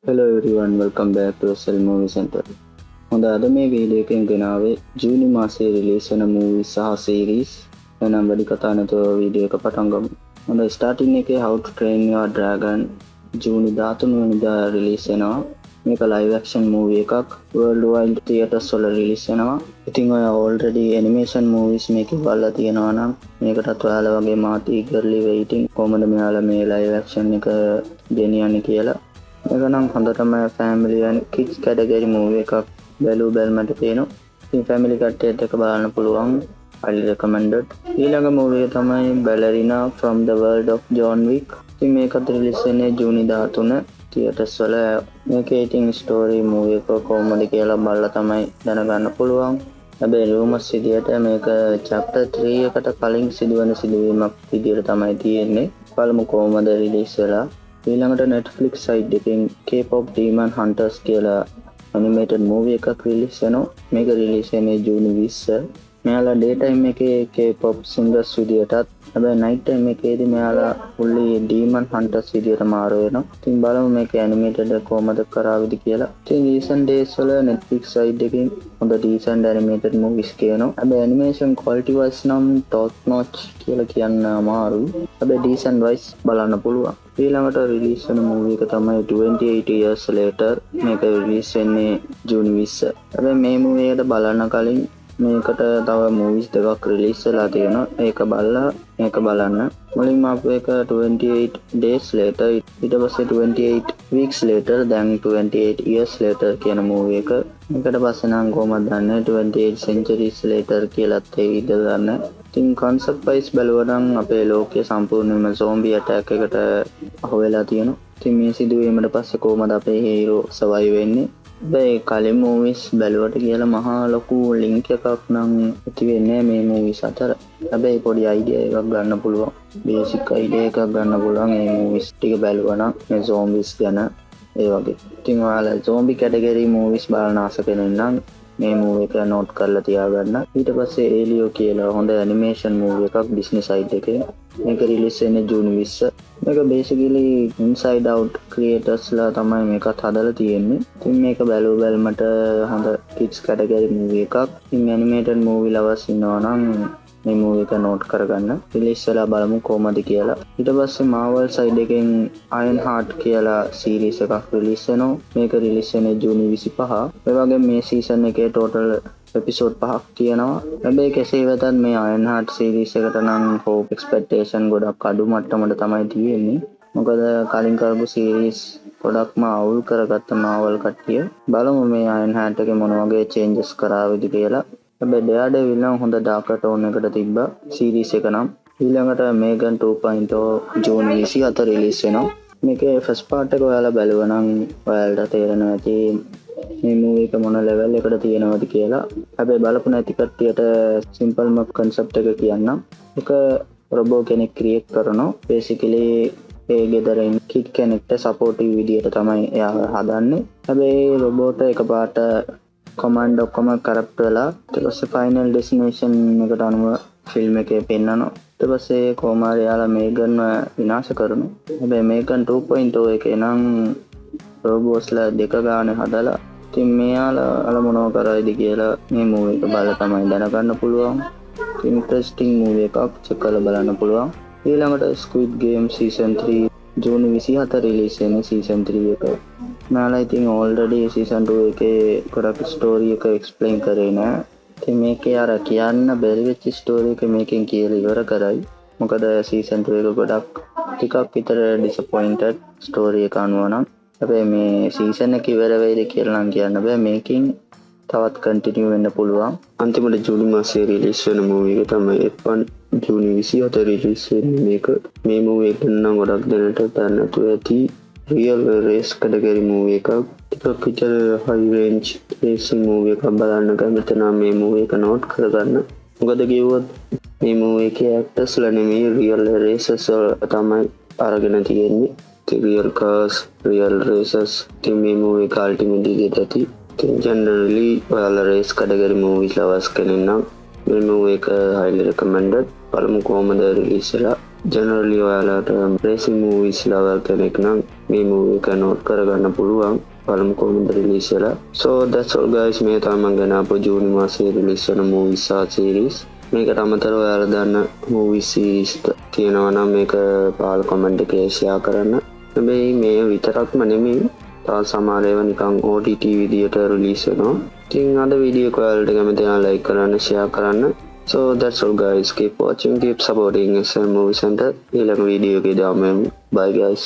Hello everyone, welcome back to SL Movie Center. හොඳ අද මේ වීඩියෝ එකෙන් ගෙනාවේ ජූනි මාසයේ රිලීස් වෙන මූවි සහ සීරීස්. එනම් වැඩි කතා නැතුව වීඩියෝ එක පටන් ගමු. හොඳ ස්ටාර්ටින් එකේ How to Train Your Dragon ජූනි 13 වෙනිදා රිලීස් වෙනවා. මේක ලයිව් ඇක්ෂන් මූවි එකක්. world wide theaters වල රිලීස් වෙනවා. ඉතින් ඔය already animation movies මේකේ බලලා තියෙනවා නම් මේකටත් ඔයාලා වගේ මාත් eagerly waiting කොහොමද මෙයාලා මේ live action එක ගෙනියන්නේ කියලා. මේක නම් හොඳටම family and kids category movie එකක් බැලු බැලමට තියෙනවා. ඉතින් family කට්ටියට එක බලන්න පුළුවන්. highly recommended. ඊළඟ movie එක තමයි Ballerina from the World of John Wick. ඉතින් මේකත් රිලීස් වෙන්නේ ජූනි 13 theaters වල. මේකේ ඉතින් story movie එක කොහොමද කියලා බලලා තමයි දැනගන්න පුළුවන්. හැබැයි rumors විදියට මේක chapter 3 එකට කලින් සිදුවන සිදුවීමක් විදියට තමයි තියෙන්නේ. බලමු කොහොමද රිලීස් වෙලා. ඊළඟට Netflix site එකෙන් K-pop Demon Hunters කියලා animated movie එකක් රිලීස් වෙනවා. මේක රිලීස් වෙන්නේ ජූනි 20. මෙයාලා day time එකේ K-pop singers විදියටත් හැබැයි night time එකේදී මෙයාලා fully Demon Hunters විදියට මාරු වෙනවා. ඉතින් බලමු මේක animated කොහොමද කරාවිද කියලා. ඉතින් recent days වල Netflix site එකෙන් හොඳ decent animated movies කියනවා. හැබැයි animation quality wise නම් top notch කියලා කියන්න අමාරුයි. හැබැයි decent wise බලන්න පුළුවන්. ඊළඟට රිලීස් වෙන මූවි එක තමයි 28 years later. මේක රිලීස් වෙන්නේ ජූනි 20. හැබැයි මේ මූවි එකට බලන්න කලින් මේකට තව මූවිස් දෙකක් රිලීස් වෙලා තියෙනවා. ඒක බලලා මේක බලන්න. මුලින්ම අපේ එක 28 days later, ඊට පස්සේ 28 weeks later, දැන් 28 years later කියන මූවි එක. මේකට පස්සේ නම් කොහොමද දන්නේ 28 centuries later කියලාත් ඒ විදිහට ගන්න. ඉතින් concept wise බලුවා නම් අපේ ලෝකයේ සම්පූර්ණයෙන්ම zombie attack එකට අහු වෙලා තියෙනවා. ඉතින් මේ සිදුවීමට පස්සේ කොහොමද අපේ හීරෝ survive වෙන්නේ? හැබැයි කලින් movies බැලුවට කියලා මහා ලොකු link එකක් නම් ඇති වෙන්නේ මේ movies අතර. හැබැයි පොඩි idea එකක් ගන්න පුළුවන්. basic idea එකක් ගන්න පුළුවන් මේ movies ටික බැලුවා නම් මේ zombies ගැන ඒ වගේ. ඉතින් ඔයාලා zombie category movies බලන ආස කෙනෙක් නම් මේ මූවි එක නෝට් කරලා තියාගන්න. ඊට පස්සේ ඒලියෝ කියලා හොඳ ඇනිමේෂන් මූවි එකක් ඩිස්නි සයිට් එකේ. මේක රිලීස් වෙන්නේ ජූනි 20. මේක basically inside out creators ලා තමයි මේකත් හදලා තියෙන්නේ. ඉතින් මේක බැලුවමට හොඳ kids category movie එකක්. ඉතින් animated movie lovers ඉන්නවා නම් මේ මූවි එක නෝට් කරගන්න. රිලීස් වෙලා බලමු කොහමද කියලා. ඊට පස්සේ Marvel side එකෙන් Iron Heart කියලා series එකක් රිලීස් වෙනවා. මේක රිලීස් වෙන්නේ ජූනි 25. ඒ වගේම මේ season එකේ total episode 5ක් තියෙනවා. හැබැයි කෙසේ වෙතත් මේ Iron Heart series එකට නම් hope expectation ගොඩක් අඩු මට්ටමකට තමයි තියෙන්නේ. මොකද කලින් කරපු series ගොඩක්ම අවුල් කරගත්ත Marvel කට්ටිය. බලමු මේ Iron Heart එකේ මොන වගේ changes කරාවිද කියලා. හැබැයි Daredevil නම් හොඳ dark tone එකකට තිබ්බා series එක නම්. ඊළඟට Megan 2.0 ජූනි 24 රිලීස් වෙනවා. මේකේ first part එක ඔයාලා බැලුවා නම් ඔයාලට තේරෙනවා ඇති මේ මූවි එක මොන ලෙවල් එකකට තියෙනවද කියලා. හැබැයි බලපු නැති කට්ටියට සිම්පල්ම concept එක කියන්නම්. එක රොබෝ කෙනෙක් ක්‍රියේට් කරනවා. basically ඒ ගෙදරින් කිඩ් කෙනෙක්ට සපෝටිව් විදියට තමයි එයා හදන්නේ. හැබැයි රොබෝට එකපාරට කමාන්ඩ් ඔක්කොම කරප්ට් වෙලා ඊට පස්සේ ෆයිනල් ඩෙස්ටිනේෂන් එකට අනුව ෆිල්ම් එකේ පෙන්නනවා. ඊට පස්සේ කොමාරි යාලා මේගන්ව විනාශ කරනවා. හැබැයි මේගන් 2.0 එකේ නම් රෝබෝස්ලා දෙක ගානේ හදලා ඉතින් මෙයාලා අල මොනව කරයිද කියලා මේ මූවි එක බලලා තමයි දැනගන්න පුළුවන්. ඉන්ටරෙස්ටිං මූවි එකක් චෙක් කරලා බලන්න පුළුවන්. ඊළඟට Squid Game season 3 ජූනි 24 රිලීස් වෙන season 3 එක. මෙයාලා ඉතින් already season 2 එකේ ගොඩක් story එක explain කරේ නෑ. ඉතින් මේකේ අර කියන්න බැරි වෙච්ච story එක මේකෙන් කියලා ඉවර කරයි. මොකද season 2 එක ගොඩක් ටිකක් විතර disappointed story එක අනුව නම්. හැබැයි මේ season එක ඉවර වෙයිද කියලා නම් කියන්න බෑ. මේකෙන් තවත් continue වෙන්න පුළුවන්. අන්තිමට ජූනි මාසයේ රිලීස් වෙන movie එක තමයි F1 ජූනි 24 රිලීස් වෙන්නේ මේක. මේ movie එක නම් ගොඩක් දෙනට දැනතු ඇති real race category movie එකක්. ටිකක් විතර high range racing movie එකක් බලන්න කැමති නම් මේ movie එක note කරගන්න. මොකද කිව්වොත් මේ movie එකේ actors ලා නෙමෙයි real races තමයි අරගෙන තියෙන්නේ. real cars, real races. ඉතින් මේ movie එක ultimate විදිහට ඇති. ඉතින් generally ඔයාලා race category movies lovers කෙනෙක් නම් මේ movie එක highly recommended. බලමු කොහොමද රිලීස් වෙලා. ජෙනරලි ඔයාලට රේසින් මූවිස් ලවර් කෙනෙක් නම් මේ මූවි එක නෝට් කරගන්න පුළුවන් පළමු කොහොමද රිලීස් වෙලා. So that's all guys, මේ තමයි මම ගෙන ආපු ජූනි මාසයේ රිලීස් වෙන මූවිස් සහ සීරීස්. මේකට අමතරව ඔයාලා දන්න මූවිස් සීරීස් තියෙනවා නම් මේක පහල කමෙන්ට් එකේ ෂෙයා කරන්න. හැබැයි මේ විතරක්ම නෙමෙයි, තව සමහර ඒවා නිකන් OTT විදියට රිලීස් වෙනවා. ඉතින් අද වීඩියෝ එක ඔයාලට කැමති නම් ලයික් කරන්න, ෂෙයා කරන්න. So that's all guys, keep watching, keep supporting SL Movie Center. ඊළඟ වීඩියෝ එකේ දාමු. Bye guys.